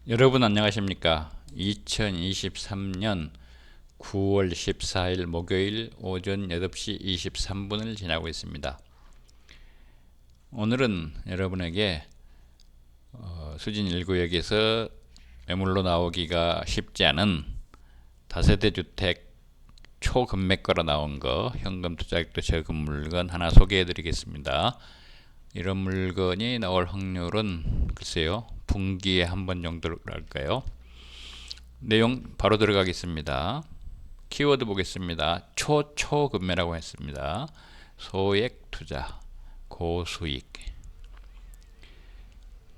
여러분 안녕하십니까? 2023년 9월 14일 목요일 오전 8시 23분을 지나고 있습니다. 오늘은 여러분에게 수진 1구역에서 매물로 나오기가 쉽지 않은 다세대 주택 초금매가로 나온 거 현금 투자액도 적은 물건 하나 소개해 드리겠습니다. 이런 물건이 나올 확률은 글쎄요, 분기에 한 번 정도랄까요. 내용 바로 들어가겠습니다. 키워드 보겠습니다. 초초금매라고 했습니다. 소액 투자, 고수익,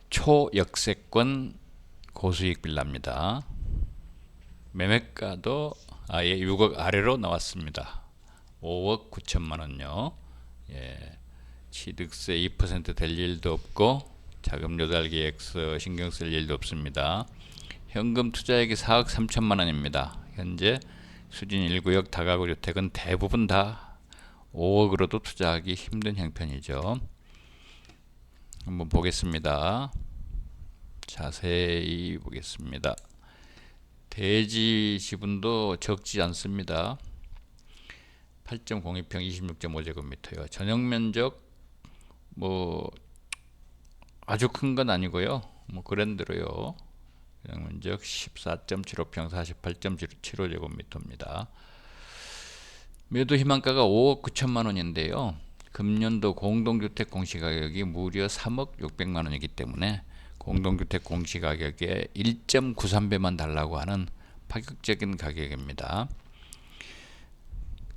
초역세권, 고수익 빌라입니다. 매매가도 아예 6억 아래로 나왔습니다. 5억 9천만 원요. 예, 취득세 2%될 일도 없고 자금 조달 계획서 신경 쓸 일도 없습니다. 현금 투자액이 4억 3천만 원입니다. 현재 수진 1구역 다가구 주택은 대부분 다 5억으로도 투자하기 힘든 형편이죠. 한번 보겠습니다. 자세히 보겠습니다. 대지 지분도 적지 않습니다. 8.02평 26.5제곱미터요. 전용 면적 뭐 아주 큰 건 아니고요. 뭐 그랜드로요. 전용 면적 14.75평 48.75제곱미터입니다. 매도 희망가가 5억 9천만 원인데요. 금년도 공동주택 공시가격이 무려 3억 6백만 원이기 때문에 공동주택 공시가격의 1.93배만 달라고 하는 파격적인 가격입니다.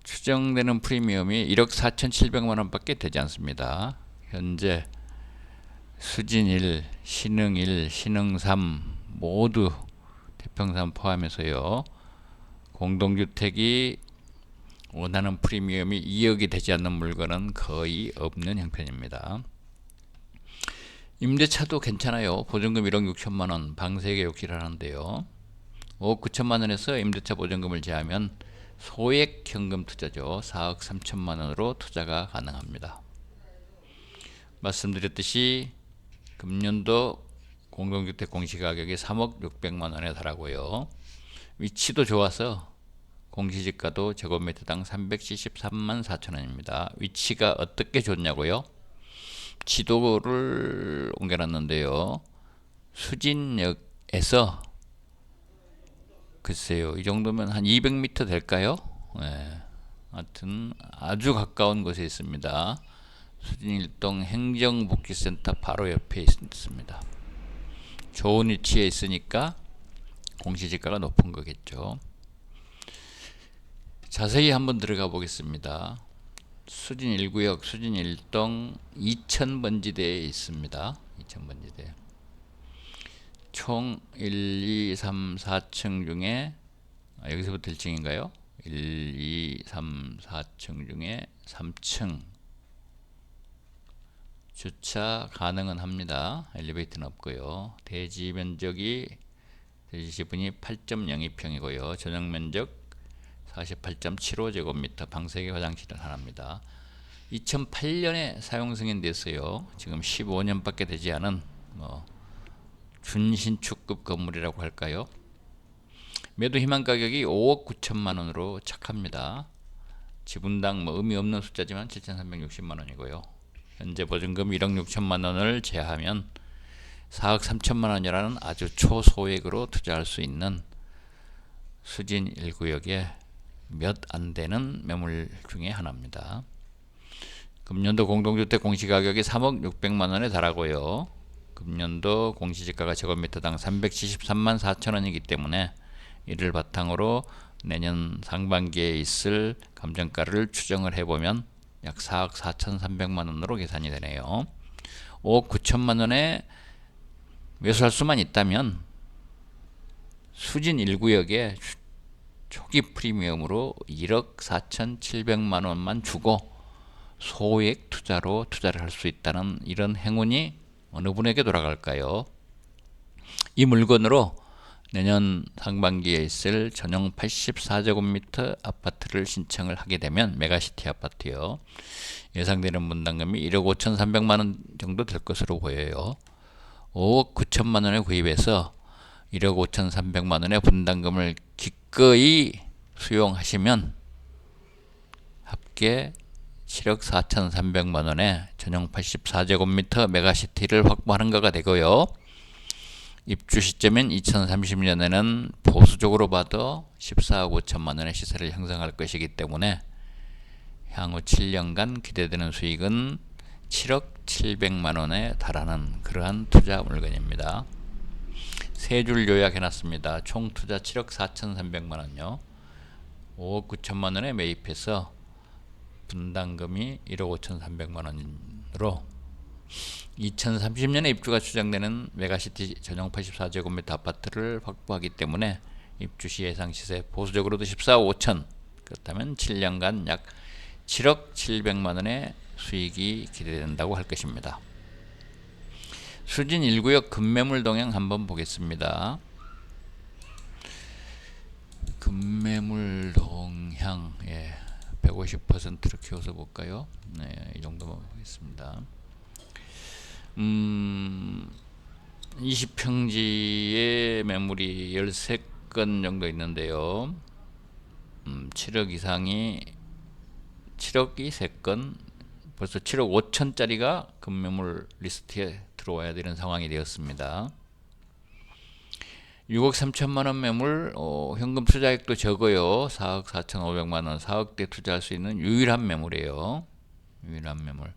추정되는 프리미엄이 1억 4,700만 원밖에 되지 않습니다. 현재 수진 1, 신흥 1, 신흥 3 모두 태평산 포함해서요. 공동주택이 원하는 프리미엄이 2억이 되지 않는 물건은 거의 없는 형편입니다. 임대차도 괜찮아요. 보증금 1억 6천만 원, 방 3개 욕실 하는데요. 5억 9천만 원에서 임대차 보증금을 제하면 소액 현금 투자죠. 4억 3천만 원으로 투자가 가능합니다. 말씀드렸듯이 금년도 공동주택 공시가격이 3억 6백만 원에 달하고요. 위치도 좋아서 공시지가도 제곱미터당 373만 4천 원입니다. 위치가 어떻게 좋냐고요? 지도를 옮겨놨는데요. 수진역에서 글쎄요, 이 정도면 한 200m 될까요? 네. 하여튼 아주 가까운 곳에 있습니다. 수진 1동 행정복지센터 바로 옆에 있습니다. 좋은 위치에 있으니까 공시지가가 높은 거겠죠. 자세히 한번 들어가 보겠습니다. 수진 1구역 수진 1동 2000번지대에 있습니다. 2000번지대. 총 1, 2, 3, 4층 중에 여기서부터 1층인가요? 1, 2, 3, 4층 중에 3층 주차 가능은 합니다. 엘리베이터는 없고요. 대지 면적이 대지 지분이 8.02평이고요. 전용 면적 48.75제곱미터, 방 3개, 화장실은 하나입니다. 2008년에 사용 승인됐어요. 지금 15년밖에 되지 않은 준신축급 건물이라고 할까요? 매도 희망 가격이 5억 9천만 원으로 착합니다. 지분당 의미 없는 숫자지만 7,360만 원이고요. 현재 보증금 1억 6천만 원을 제하면 4억 3천만 원이라는 아주 초소액으로 투자할 수 있는 수진 1구역에 몇 안 되는 매물 중에 하나입니다. 금년도 공동주택 공시가격이 3억 6백만 원에 달하고요. 금년도 공시지가가 제곱미터당 373만 4천 원이기 때문에 이를 바탕으로 내년 상반기에 있을 감정가를 추정을 해보면 약 4억 4,300만 원으로 계산이 되네요. 5억 9천만 원에 매수할 수만 있다면 수진 1구역에 초기 프리미엄으로 1억 4,700만 원만 주고 소액 투자로 투자를 할 수 있다는 이런 행운이 어느 분에게 돌아갈까요? 이 물건으로 내년 상반기에 있을 전용 84제곱미터 아파트를 신청을 하게 되면 메가시티 아파트요. 예상되는 분담금이 1억 5,300만 원 정도 될 것으로 보여요. 5억 9천만 원에 구입해서 1억 5,300만원의 분담금을 기꺼이 수용하시면 합계 7억 4,300만원의 전용 84제곱미터 메가시티를 확보하는 거가 되고요. 입주 시점인 2030년에는 보수적으로 봐도 14억 5천만원의 시세를 형성할 것이기 때문에 향후 7년간 기대되는 수익은 7억 700만원에 달하는 그러한 투자 물건입니다. 세 줄 요약해놨습니다. 총 투자 7억 4,300만원요. 5억 9천만원에 매입해서 분담금이 1억 5,300만원으로 2030년에 입주가 추정되는 메가시티 전용 84제곱미터 아파트를 확보하기 때문에 입주시 예상 시세 보수적으로도 14억 5천, 그렇다면 7년간 약 7억 700만원의 수익이 기대된다고 할 것입니다. 수진 1구역 급매물 동향 한번 보겠습니다. 급매물 동향 150%로 키워서 볼까요? 네, 이 정도만 보겠습니다. 20평지의 매물이 13건 정도 있는데요. 7억 이상이 7억이 3건, 벌써 7억 5천짜리가 급매물 리스트에 들어와야 되는 상황이 되었습니다. 6억 3천만원 매물, 현금 투자액도 적어요. 4억 4,500만원, 4억대 투자할 수 있는 유일한 매물이에요. 유일한 매물.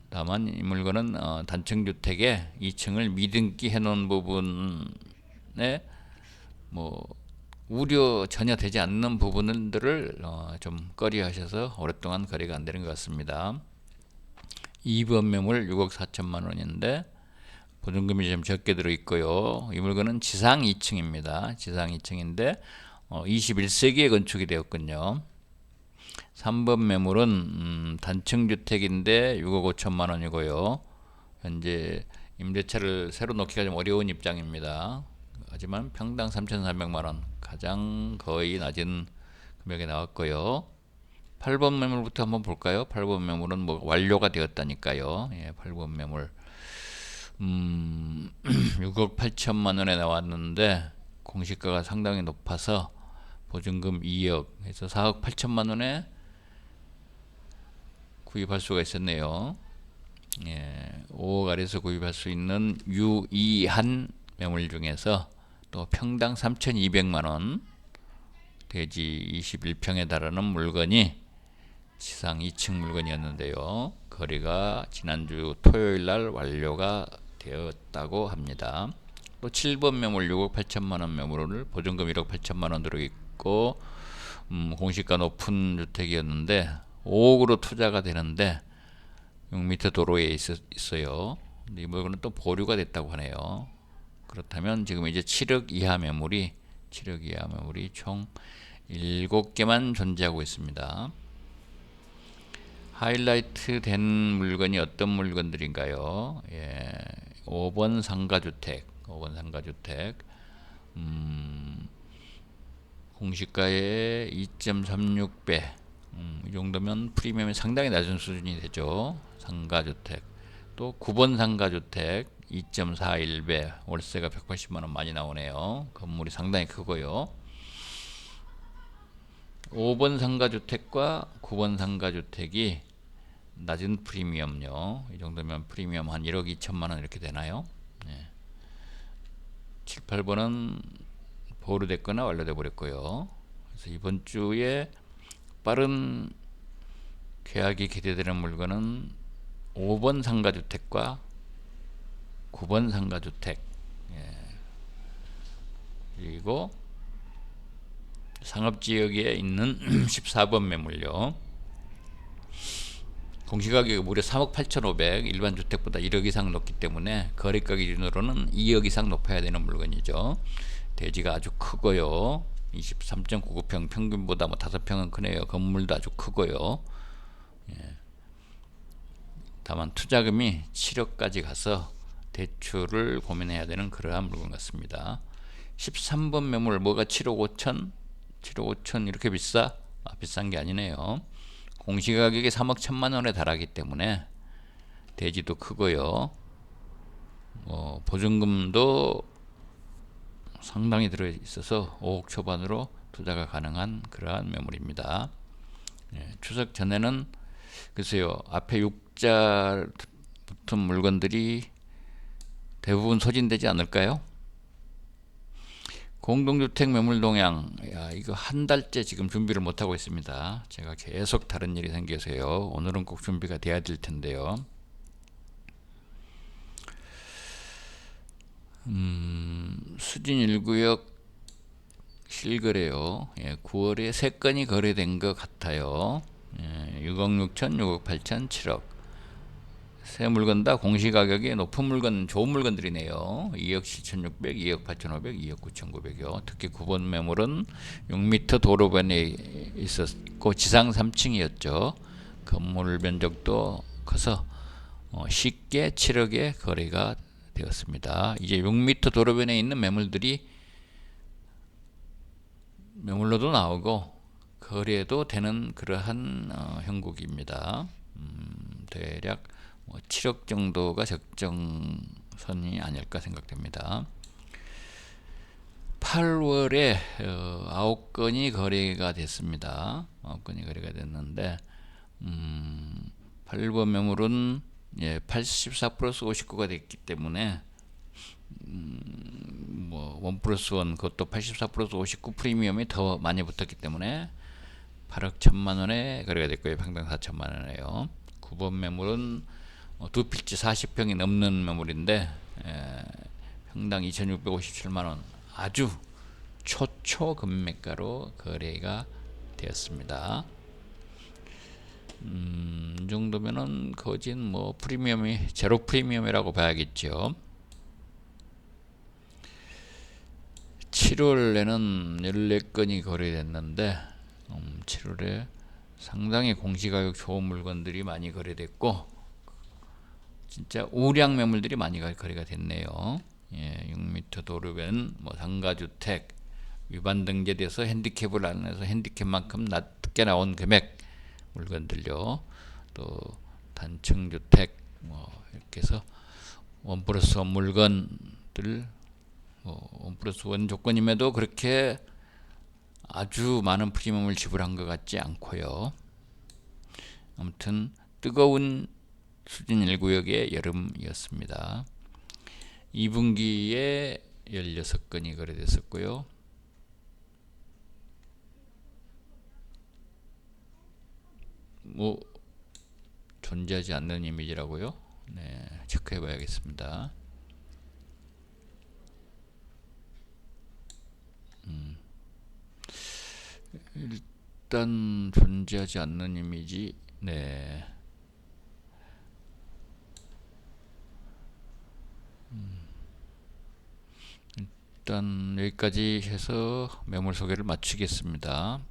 다만 이 물건은 단층주택에 2층을 미등기 해놓은 부분에 우려 전혀 되지 않는 부분들을 좀 꺼려하셔서 오랫동안 거래가 안 되는 것 같습니다. 2번 매물 6억 4천만원인데 보증금이 좀 적게 들어있고요. 이 물건은 지상 2층입니다. 지상 2층인데 21세기에 건축이 되었군요. 3번 매물은 단층주택인데 6억 5천만원이고요. 현재 임대차를 새로 놓기가 좀 어려운 입장입니다. 하지만 평당 3,300만원, 가장 거의 낮은 금액에 나왔고요. 8번 매물부터 한번 볼까요? 8번 매물은 완료가 되었다니까요. 8번 매물 6억 8천만원에 나왔는데 공시가가 상당히 높아서 보증금 2억 해서 4억 8천만원에 구입할 수가 있었네요. 5억 아래에서 구입할 수 있는 유의한 매물 중에서 또 평당 3,200만원, 대지 21평에 달하는 물건이 지상 2층 물건이었는데요. 거래가 지난주 토요일날 완료가 되었다고 합니다. 또 7번 매물 6억 8천만원 매물을 보증금 1억 8천만원 들어있고 공시가 높은 주택이었는데 5억으로 투자가 되는데 6m 도로에 있어요. 근데 이 물건은 또 보류가 됐다고 하네요. 그렇다면 지금 이제 7억 이하 매물이 총 7개만 존재하고 있습니다. 하이라이트 된 물건이 어떤 물건들인가요? 5번 상가주택, 공시가의 2.36배, 이 정도면 프리미엄이 상당히 낮은 수준이 되죠. 상가주택. 또 9번 상가주택 2.41배, 월세가 180만원 많이 나오네요. 건물이 상당히 크고요. 5번 상가주택과 9번 상가주택이 낮은 프리미엄요. 이 정도면 프리미엄 한 1억 2천만원 이렇게 되나요? 7, 8번은 보류됐거나 완료돼 버렸고요. 그래서 이번 주에 빠른 계약이 기대되는 물건은 5번 상가주택과 9번 상가주택, 그리고 상업지역에 있는 14번 매물요. 공시가격이 무려 3억 8,500, 일반 주택보다 1억 이상 높기 때문에 거래가 기준으로는 2억 이상 높아야 되는 물건이죠. 대지가 아주 크고요. 23.99평, 평균보다 5평은 크네요. 건물도 아주 크고요. 다만 투자금이 7억까지 가서 대출을 고민해야 되는 그러한 물건 같습니다. 13번 매물 뭐가 7억 5천? 7억 5천 이렇게 비싸? 비싼 게 아니네요. 공시가격이 3억 1천만원에 달하기 때문에 대지도 크고요. 보증금도 상당히 들어 있어서 5억 초반으로 투자가 가능한 그러한 매물입니다. 추석 전에는 글쎄요, 앞에 6자 붙은 물건들이 대부분 소진되지 않을까요? 공동주택 매물 동향, 이거 한 달째 지금 준비를 못하고 있습니다. 제가 계속 다른 일이 생겨서요. 오늘은 꼭 준비가 돼야 될 텐데요. 수진 1구역 실거래요. 9월에 3건이 거래된 것 같아요. 6억 6천, 6억 8천, 7억. 새 물건 다 공시가격이 높은 물건, 좋은 물건들이네요. 2억 7,600, 2억 8,500, 2억 9,900이요. 특히 9번 매물은 6m 도로변에 있었고 지상 3층이었죠. 건물 면적도 커서 쉽게 7억에 거래가 되었습니다. 이제 6m 도로변에 있는 매물들이 매물로도 나오고 거래도 되는 그러한 형국입니다. 대략 7억 정도가 적정선이 아닐까 생각됩니다. 8월에 9건이 거래가 됐습니다. 9건이 거래가 됐는데 8번 매물은 84 플러스 59가 됐기 때문에 1 플러스 1 그것도 84 플러스 59 프리미엄이 더 많이 붙었기 때문에 8억 1천만 원에 거래가 됐고요. 평당 4천만 원이에요. 9번 매물은 두 필지 40평이 넘는 매물인데 평당 2,657만 원, 아주 초초 금매가로 거래가 되었습니다. 이 정도면은 거진 뭐 프리미엄이 제로 프리미엄이라고 봐야겠죠. 7월에는 14건이 거래됐는데 7월에 상당히 공시가격 좋은 물건들이 많이 거래됐고 진짜 우량 매물들이 많이 거래가 됐네요. 6m 도로변, 상가주택 위반 등재돼서 핸디캡을 안 해서 핸디캡만큼 낮게 나온 금액 물건들요. 또 단층주택 이렇게 해서 1 플러스 1 물건들 1 플러스 1 조건임에도 그렇게 아주 많은 프리미엄을 지불한 것 같지 않고요. 아무튼 뜨거운 수진 1구역의 여름이었습니다. 2분기에 16건이 거래됐었고요. 존재하지 않는 이미지라고요? 네, 체크해 봐야겠습니다. 일단 존재하지 않는 이미지. 네. 일단 여기까지 해서 매물 소개를 마치겠습니다.